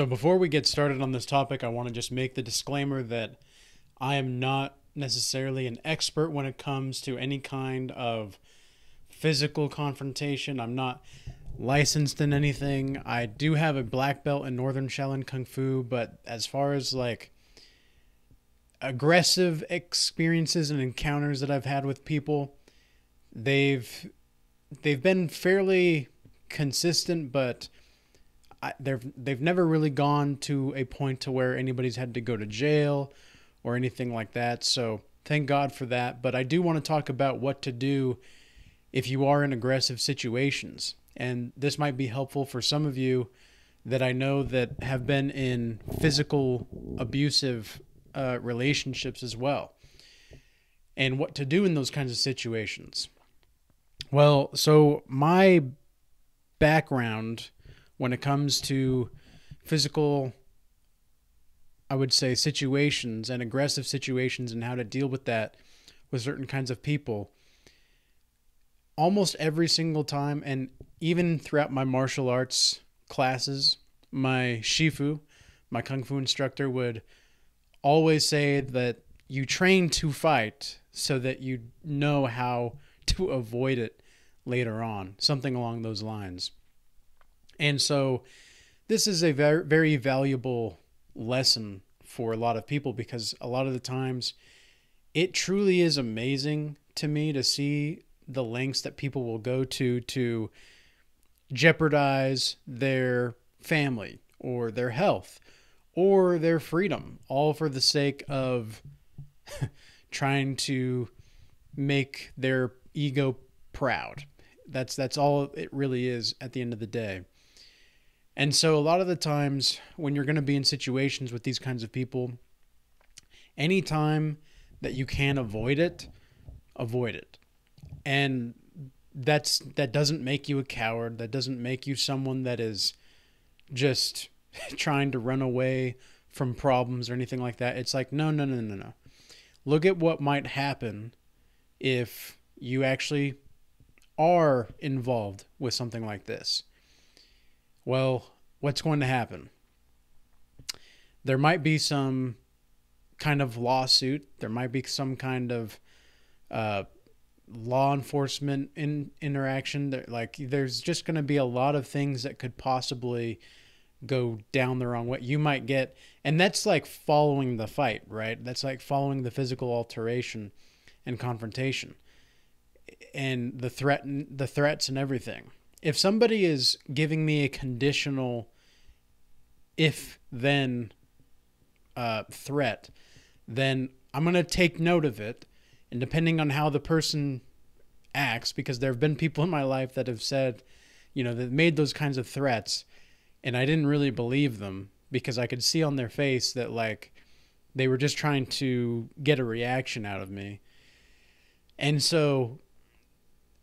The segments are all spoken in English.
So before we get started on this topic, I want to just make the disclaimer that I am not necessarily an expert when it comes to any kind of physical confrontation. I'm not licensed in anything. I do have a black belt in Northern Shaolin Kung Fu, but as far as like aggressive experiences and encounters that I've had with people, they've they've been fairly consistent, but they've never really gone to a point to where anybody's had to go to jail or anything like that. So thank God for that. But I do want to talk about what to do if you are in aggressive situations. And this might be helpful for some of you that I know that have been in physical abusive relationships as well. And what to do in those kinds of situations. Well, so my background when it comes to physical, I would say, situations and aggressive situations and how to deal with that with certain kinds of people, almost every single time, and even throughout my martial arts classes, my Shifu, my Kung Fu instructor, would always say that you train to fight so that you know how to avoid it later on, something along those lines. And so this is a very, very valuable lesson for a lot of people because a lot of the times it truly is amazing to me to see the lengths that people will go to jeopardize their family or their health or their freedom, all for the sake of trying to make their ego proud. That's all it really is at the end of the day. And so a lot of the times when you're going to be in situations with these kinds of people, anytime that you can avoid it, avoid it. And that doesn't make you a coward. That doesn't make you someone that is just trying to run away from problems or anything like that. It's like, no, no, no, no, no. Look at what might happen if you actually are involved with something like this. Well, what's going to happen? There might be some kind of lawsuit. There might be some kind of law enforcement interaction. There's just going to be a lot of things that could possibly go down the wrong way. You might get, and that's like following the fight, right? That's like following the physical alteration and confrontation and the threats and everything. If somebody is giving me a conditional if then threat, then I'm going to take note of it. And depending on how the person acts, because there have been people in my life that have said, that made those kinds of threats, and I didn't really believe them because I could see on their face that like they were just trying to get a reaction out of me. And so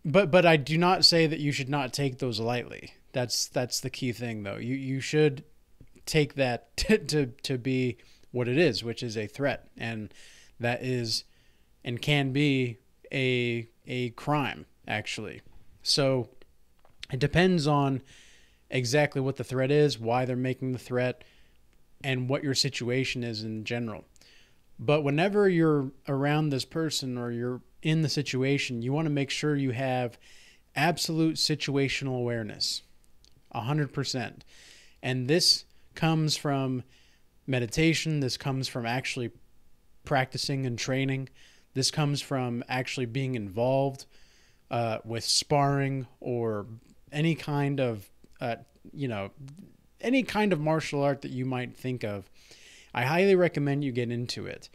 But I do not say that you should not take those lightly. That's the key thing, though. You should take that to be what it is, which is a threat, and that is and can be a crime actually. So it depends on exactly what the threat is, why they're making the threat, and what your situation is in general. But whenever you're around this person or you're in the situation, you want to make sure you have absolute situational awareness, 100%. And this comes from meditation. This comes from actually practicing and training. This comes from actually being involved with sparring or any kind of, any kind of martial art that you might think of. I highly recommend you get into it,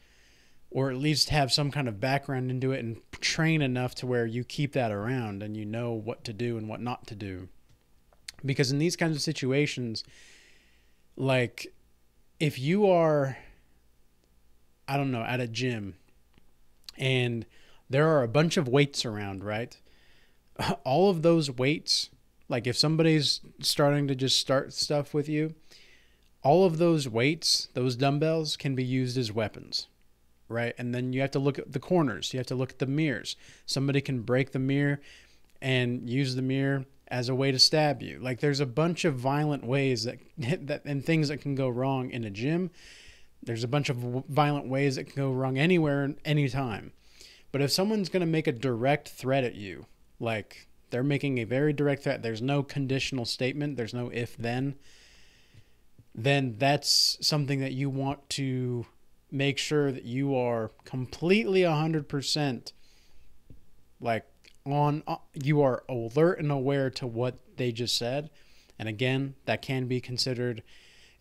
or at least have some kind of background into it and train enough to where you keep that around and you know what to do and what not to do. Because in these kinds of situations, like if you are, I don't know, at a gym and there are a bunch of weights around, right? All of those weights, like if somebody's starting to just start stuff with you, all of those weights, those dumbbells can be used as weapons, right? And then you have to look at the corners. You have to look at the mirrors. Somebody can break the mirror and use the mirror as a way to stab you. Like, there's a bunch of violent ways that, and things that can go wrong in a gym. There's a bunch of violent ways that can go wrong anywhere, anytime. But if someone's going to make a direct threat at you, like they're making a very direct threat, there's no conditional statement, there's no if then that's something that you want to make sure that you are completely 100% like you are alert and aware to what they just said. And again, that can be considered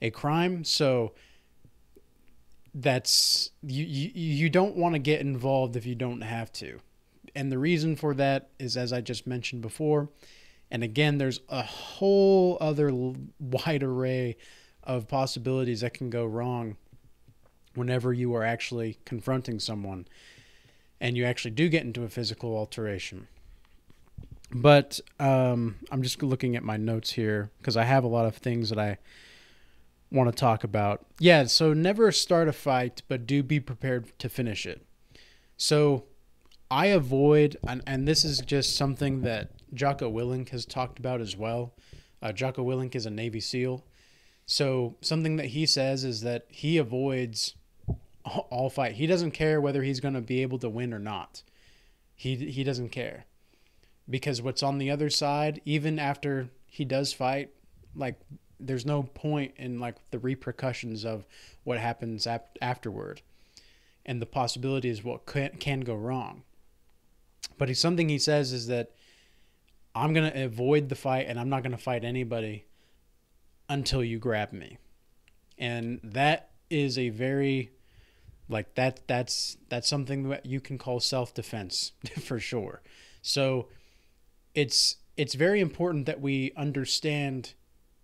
a crime. So that's you don't want to get involved if you don't have to. And the reason for that is, as I just mentioned before, and again, there's a whole other wide array of possibilities that can go wrong whenever you are actually confronting someone and you actually do get into a physical alteration. But I'm just looking at my notes here because I have a lot of things that I want to talk about. Yeah, so never start a fight, but do be prepared to finish it. So I avoid, and this is just something that Jocko Willink has talked about as well. Jocko Willink is a Navy SEAL. So something that he says is that he avoids all fight. He doesn't care whether he's going to be able to win or not. He doesn't care. Because what's on the other side, even after he does fight, like, there's no point in like the repercussions of what happens afterward and the possibilities what can go wrong. But something he says is that I'm going to avoid the fight and I'm not going to fight anybody until you grab me. And that is a very, like, that's something that you can call self-defense for sure. So it's very important that we understand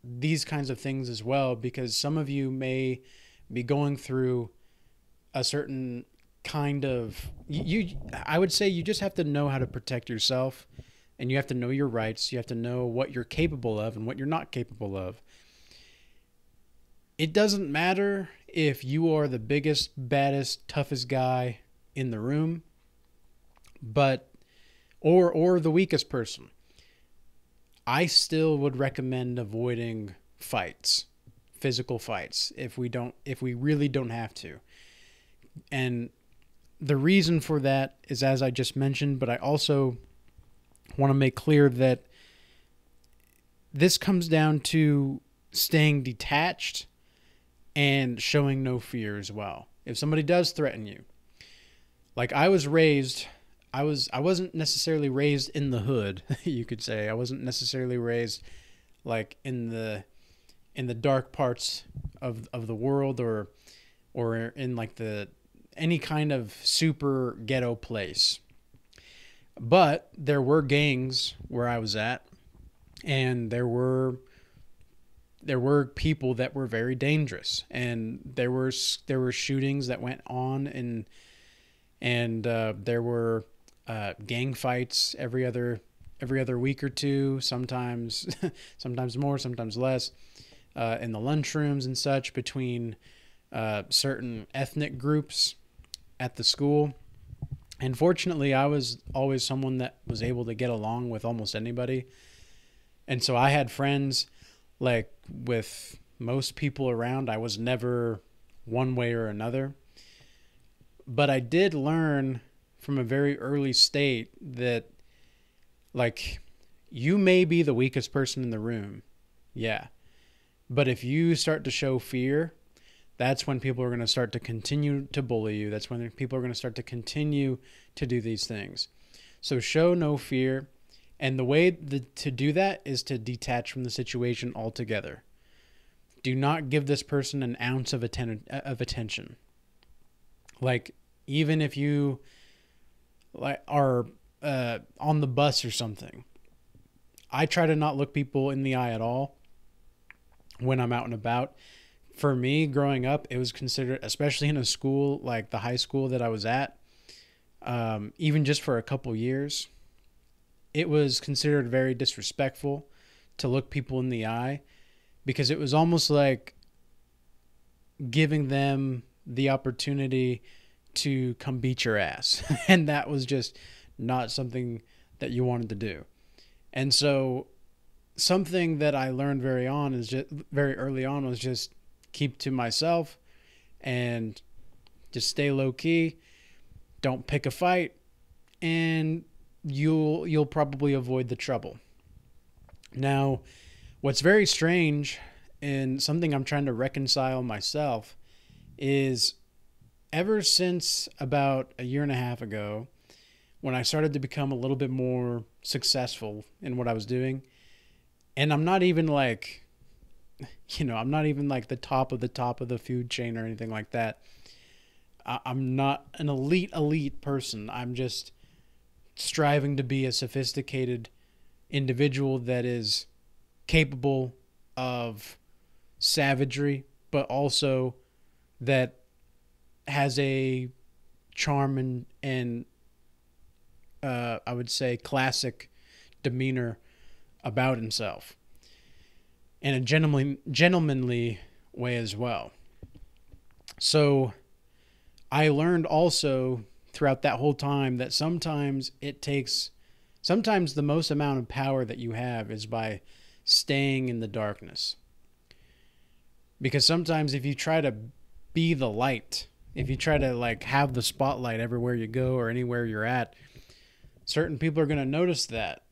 these kinds of things as well, because some of you may be going through a certain kind of, I would say you just have to know how to protect yourself, and you have to know your rights. You have to know what you're capable of and what you're not capable of. It doesn't matter if you are the biggest, baddest, toughest guy in the room, but or the weakest person. I still would recommend avoiding fights, physical fights, if we really don't have to. And the reason for that is, as I just mentioned, but I also want to make clear that this comes down to staying detached and showing no fear as well. If somebody does threaten you, like I wasn't necessarily raised in the hood, you could say. I wasn't necessarily raised like in the dark parts of the world or in like any kind of super ghetto place. But there were gangs where I was at, and there were people that were very dangerous, and there were shootings that went on, and there were gang fights every other week or two, sometimes more, sometimes less, in the lunchrooms and such, between certain ethnic groups at the school. And fortunately, I was always someone that was able to get along with almost anybody. And so I had friends, like with most people around. I was never one way or another. But I did learn from a very early state that, like, you may be the weakest person in the room. Yeah. But if you start to show fear, that's when people are going to start to continue to bully you. That's when people are going to start to continue to do these things. So show no fear. And the way to do that is to detach from the situation altogether. Do not give this person an ounce of attention. Like, even if you are on the bus or something, I try to not look people in the eye at all when I'm out and about. For me, growing up, it was considered, especially in a school like the high school that I was at, even just for a couple years, it was considered very disrespectful to look people in the eye, because it was almost like giving them the opportunity to come beat your ass. And that was just not something that you wanted to do. And so something that I learned very early on was just keep to myself and just stay low key. Don't pick a fight, and you'll probably avoid the trouble. Now, what's very strange and something I'm trying to reconcile myself is ever since about a year and a half ago, when I started to become a little bit more successful in what I was doing, and I'm not even like, I'm not even like the top of the food chain or anything like that. I'm not an elite person. I'm just striving to be a sophisticated individual that is capable of savagery, but also that has a charm and I would say classic demeanor about himself, in a gentlemanly way as well. So I learned also throughout that whole time that sometimes the most amount of power that you have is by staying in the darkness. Because sometimes if you try to be the light, if you try to like have the spotlight everywhere you go or anywhere you're at, certain people are going to notice that,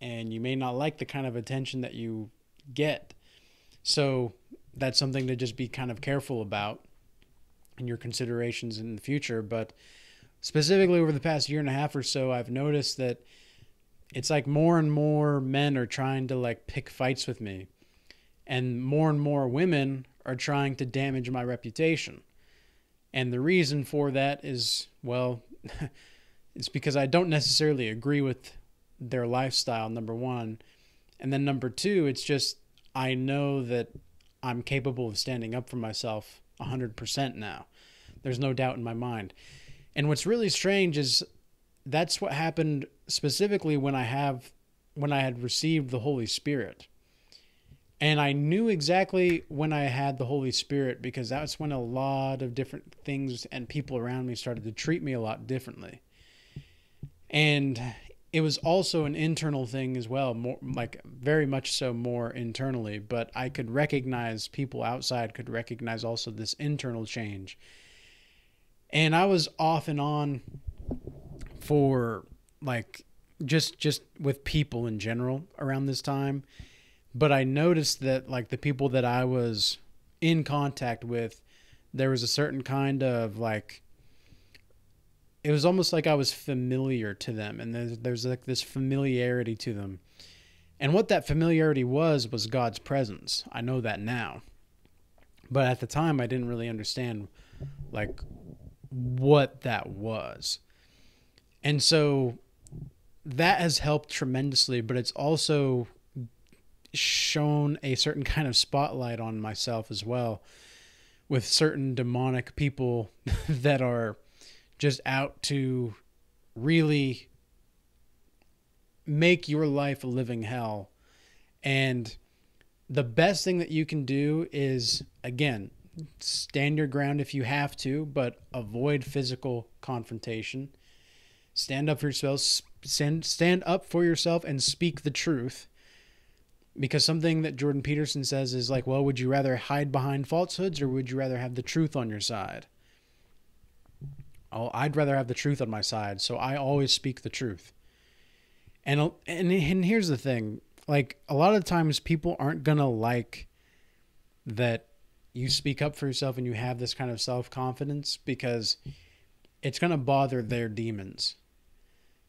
and you may not like the kind of attention that you get. So that's something to just be kind of careful about in your considerations in the future. But specifically over the past year and a half or so, I've noticed that it's like more and more men are trying to like pick fights with me, and more women are trying to damage my reputation. And the reason for that is, well, it's because I don't necessarily agree with their lifestyle, number one. And then number two, it's just I know that I'm capable of standing up for myself 100% now. There's no doubt in my mind. And what's really strange is that's what happened specifically when I had received the Holy Spirit. And I knew exactly when I had the Holy Spirit, because that's when a lot of different things and people around me started to treat me a lot differently. And it was also an internal thing as well, more like very much so more internally, but I could recognize, people outside could recognize also this internal change. And I was off and on for like just with people in general around this time. But I noticed that like the people that I was in contact with, there was a certain kind of like, it was almost like I was familiar to them, and there's like this familiarity to them. And what that familiarity was God's presence. I know that now. But at the time I didn't really understand like what that was. And so that has helped tremendously, but it's also shown a certain kind of spotlight on myself as well, with certain demonic people that are just out to really make your life a living hell. And the best thing that you can do is, again, stand your ground if you have to, but avoid physical confrontation. Stand up for yourself, stand up for yourself and speak the truth. Because something that Jordan Peterson says is like, well, would you rather hide behind falsehoods or would you rather have the truth on your side? Oh, I'd rather have the truth on my side, so I always speak the truth. And here's the thing, like a lot of times people aren't gonna like that you speak up for yourself and you have this kind of self-confidence, because it's gonna bother their demons.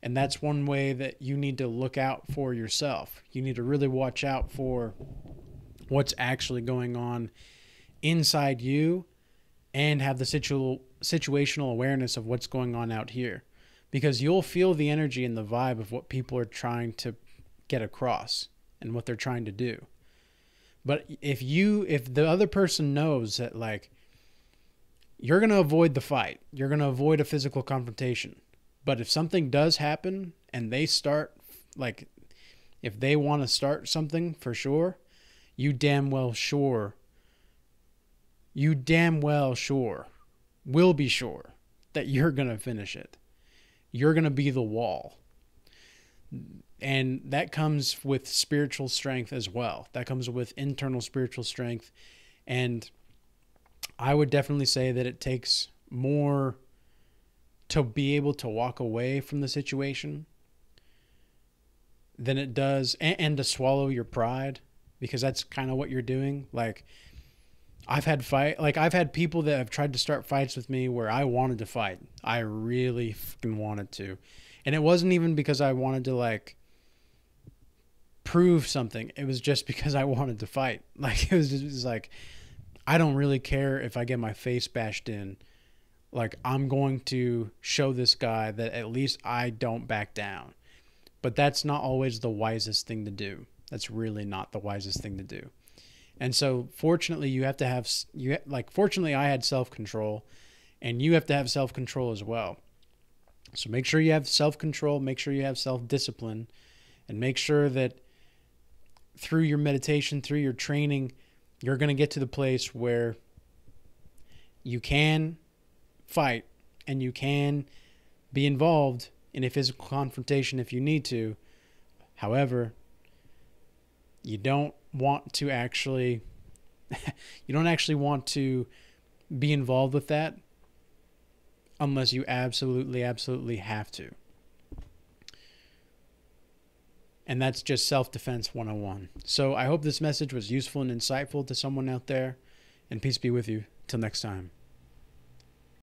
And that's one way that you need to look out for yourself. You need to really watch out for what's actually going on inside you and have the situational awareness of what's going on out here. Because you'll feel the energy and the vibe of what people are trying to get across and what they're trying to do. But if the other person knows that like you're going to avoid the fight, you're going to avoid a physical confrontation. But if something does happen and they start, like, if they want to start something for sure, you damn well sure will be sure that you're going to finish it. You're going to be the wall. And that comes with spiritual strength as well. That comes with internal spiritual strength. And I would definitely say that it takes more to be able to walk away from the situation than it does, and to swallow your pride, because that's kind of what you're doing. Like, I've had people that have tried to start fights with me where I wanted to fight. I really fucking wanted to. And it wasn't even because I wanted to like prove something. It was just because I wanted to fight. Like, it was like, I don't really care if I get my face bashed in. Like, I'm going to show this guy that at least I don't back down. But that's not always the wisest thing to do. That's really not the wisest thing to do. And so fortunately fortunately I had self-control, and you have to have self-control as well. So make sure you have self-control, make sure you have self-discipline, and make sure that through your meditation, through your training, you're going to get to the place where you can fight and you can be involved in a physical confrontation if you need to. However, you don't want to actually want to be involved with that unless you absolutely have to. And that's just self-defense 101. So I hope this message was useful and insightful to someone out there, and peace be with you. Till next time.